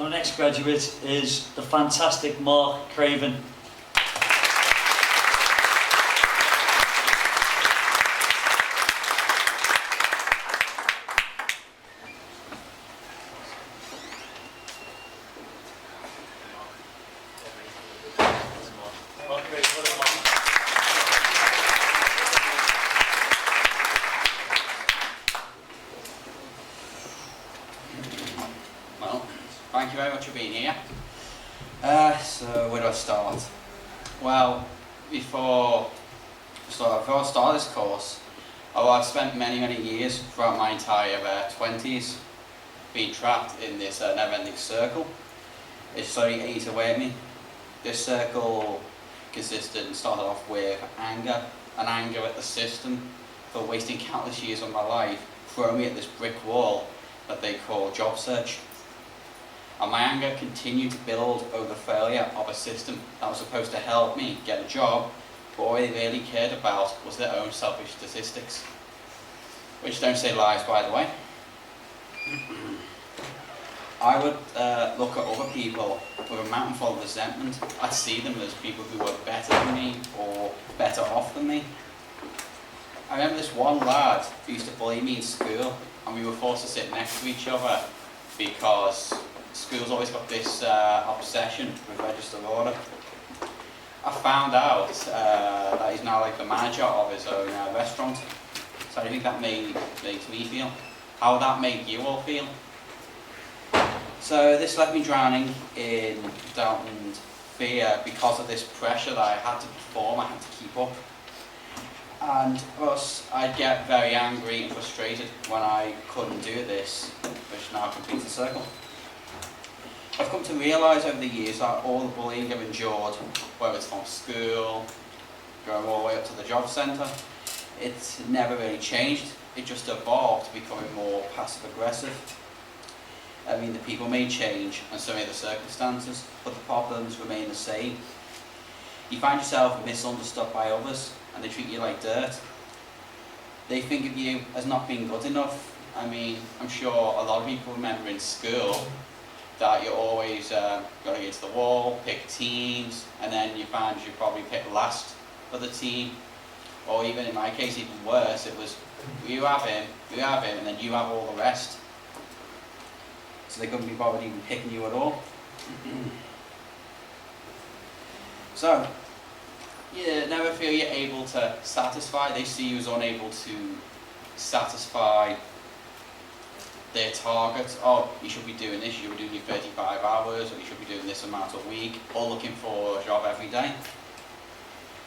the next graduate is the fantastic Mark Craven. Well, thank you very much for being here. So where do I start? Well, before I start this course, I've spent many years throughout my entire 20s being trapped in this never-ending circle. It slowly ate away at me. This circle consisted and started off with anger, and anger at the system for wasting countless years of my life, throwing me at this brick wall that they call job search. And my anger continued to build over the failure of a system that was supposed to help me get a job, but all they really cared about was their own selfish statistics. Which don't say lies, by the way. I would look at other people with a mountain full of resentment. I'd see them as people who were better than me or better off than me. I remember this one lad who used to bully me in school, and we were forced to sit next to each other because school's always got this obsession with register order. I found out that he's now like the manager of his own restaurant. So how do you think that makes me feel? How would that make you all feel? So this left me drowning in doubt and fear because of this pressure that I had to perform, I had to keep up. And of course, I'd get very angry and frustrated when I couldn't do this, which now completes the circle. I've come to realise over the years that all the bullying I've endured, whether it's from school, going all the way up to the job centre, it's never really changed. It just evolved to becoming more passive aggressive. I mean, the people may change and so may the circumstances, but the problems remain the same. You find yourself misunderstood by others and they treat you like dirt. They think of you as not being good enough. I mean, I'm sure a lot of people remember in school that you're always going against the wall, pick teams, and then you find you probably pick last for the team. Or even in my case, even worse, it was you have him, and then you have all the rest. So they couldn't be bothered even picking you at all. So, you never feel you're able to satisfy. They see you as unable to satisfy their targets. Oh, you should be doing this, you should be doing your 35 hours, or you should be doing this amount a week, or looking for a job every day.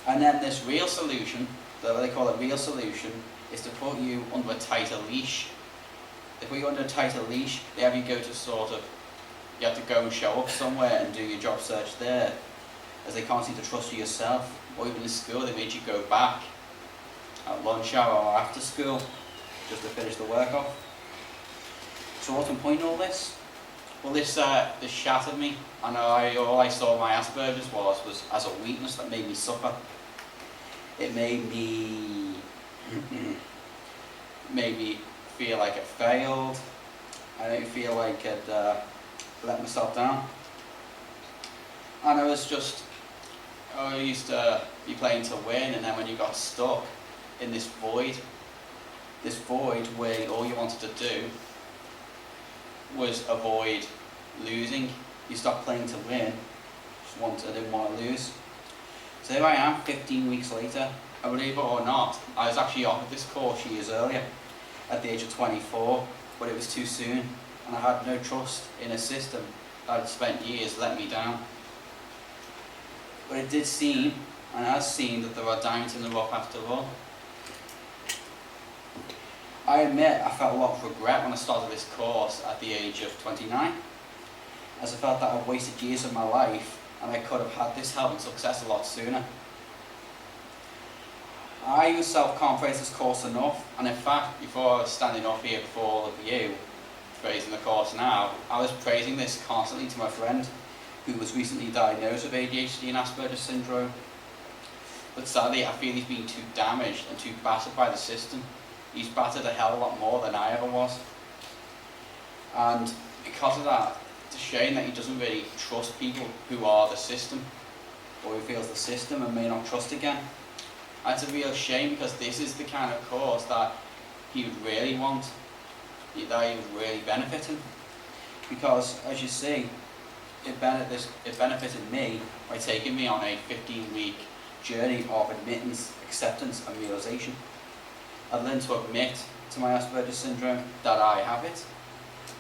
And then this real solution, what they call a real solution, is to put you under a tighter leash. They put you under a tighter leash, they have you go to you have to go and show up somewhere and do your job search there, as they can't seem to trust you yourself. Or even in school, they made you go back at lunch hour or after school, just to finish the work off. So what's the point in all this? Well, this shattered me, and all I saw my Asperger's was as a weakness that made me suffer. It made me feel like I failed. I made me feel like I'd let myself down. And I used to be playing to win, and then when you got stuck in this void where all you wanted to do was avoid losing. You stopped playing to win, I didn't want to lose. So here I am, 15 weeks later. And believe it or not, I was actually offered this course years earlier, at the age of 24, but it was too soon, and I had no trust in a system that had spent years letting me down. But it did seem, and has seemed, that there are diamonds in the rough after all. I admit I felt a lot of regret when I started this course at the age of 29, as I felt that I'd wasted years of my life and I could have had this help and success a lot sooner. I myself can't praise this course enough, and in fact, before I was standing up here before all of you, praising the course now, I was praising this constantly to my friend, who was recently diagnosed with ADHD and Aspergers Syndrome. But sadly, I feel he's been too damaged and too battered by the system. He's battered a hell of a lot more than I ever was. And because of that, it's a shame that he doesn't really trust people who are the system, or who feels the system and may not trust again. That's a real shame, because this is the kind of course that he would really want, that he would really benefit him. Because, as you see, it benefited me by taking me on a 15-week journey of admittance, acceptance and realisation. I learned to admit to my Aspergers Syndrome that I have it,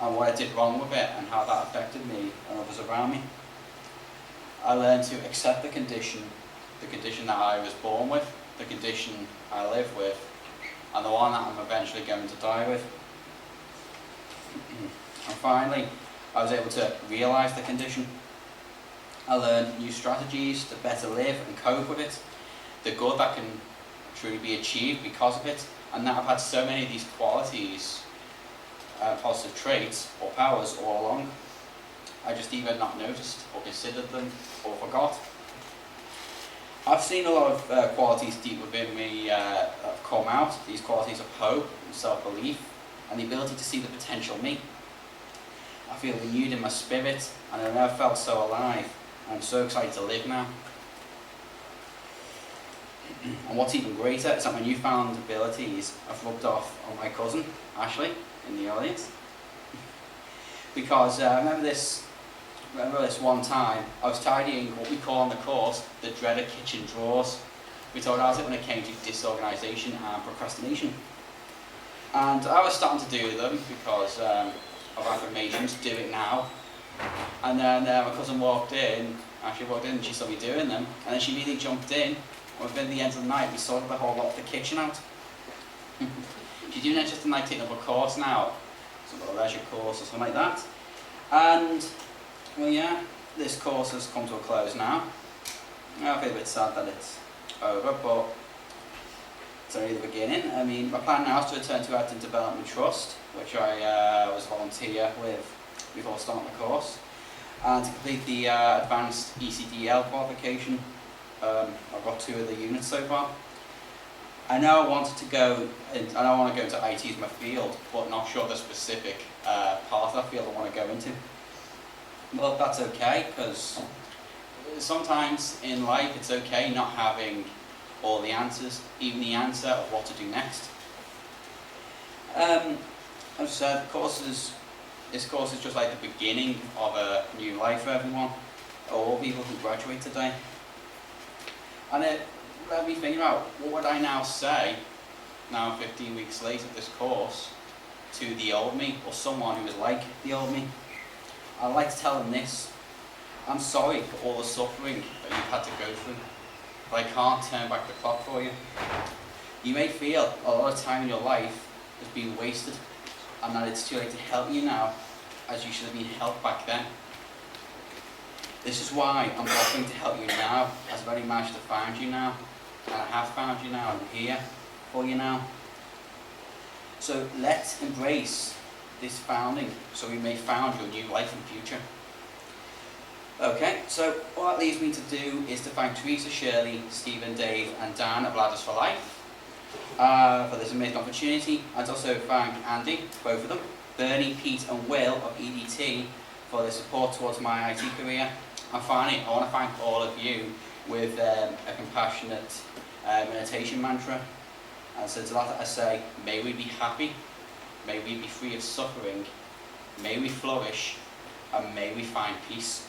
and what I did wrong with it, and how that affected me and others around me. I learned to accept the condition that I was born with, the condition I live with, and the one that I'm eventually going to die with. And finally, I was able to realise the condition. I learned new strategies to better live and cope with it, the good that can truly be achieved because of it, and that I've had so many of these qualities, positive traits or powers all along. I just either not noticed or considered them or forgot. I've seen a lot of qualities deep within me have come out, these qualities of hope and self-belief and the ability to see the potential me. I feel renewed in my spirit, and I've never felt so alive. I'm so excited to live now. And what's even greater is that my newfound abilities have rubbed off on my cousin, Ashley, in the audience. Because I remember this one time, I was tidying what we call on the course the dreaded kitchen drawers. We talked about it when it came to disorganisation and procrastination. And I was starting to do them because of affirmations, do it now. And then my cousin walked in, Ashley walked in, and she saw me doing them, and then she immediately jumped in, and within the end of the night we sorted the whole lot of the kitchen out. She's doing it just in like taking up a course now, some sort of leisure course or something like that. And, well yeah, this course has come to a close now. I feel a bit sad that it's over, but it's only the beginning. I mean, my plan now is to return to Acting Development Trust, which I was volunteer with before starting the course, and to complete the advanced ECDL qualification. I've got 2 of the units so far. I know I want to go into IT as my field, but not sure the specific part of that field I want to go into. Well, that's okay, because sometimes in life it's okay not having all the answers, even the answer of what to do next. As I said, this course is just like the beginning of a new life for everyone, all people who graduate today. And it let me think about, what would I now say, now 15 weeks later of this course, to the old me, or someone who is like the old me? I'd like to tell them this: I'm sorry for all the suffering that you've had to go through, but I can't turn back the clock for you. You may feel a lot of time in your life has been wasted, and that it's too late to help you now, as you should have been helped back then. This is why I'm offering to help you now, as I've already managed to find you now, and I have found you now, and I'm here for you now. So let's embrace this founding, so we may found your new life and future. Okay, so what that leaves me to do is to thank Teresa, Shirley, Stephen, Dave and Dan of Ladders for Life for this amazing opportunity, and also thank Andy, both of them, Bernie, Pete and Will of EDT for their support towards my IT career. And finally, I want to thank all of you with a compassionate meditation mantra. And so to that I say, may we be happy, may we be free of suffering, may we flourish, and may we find peace.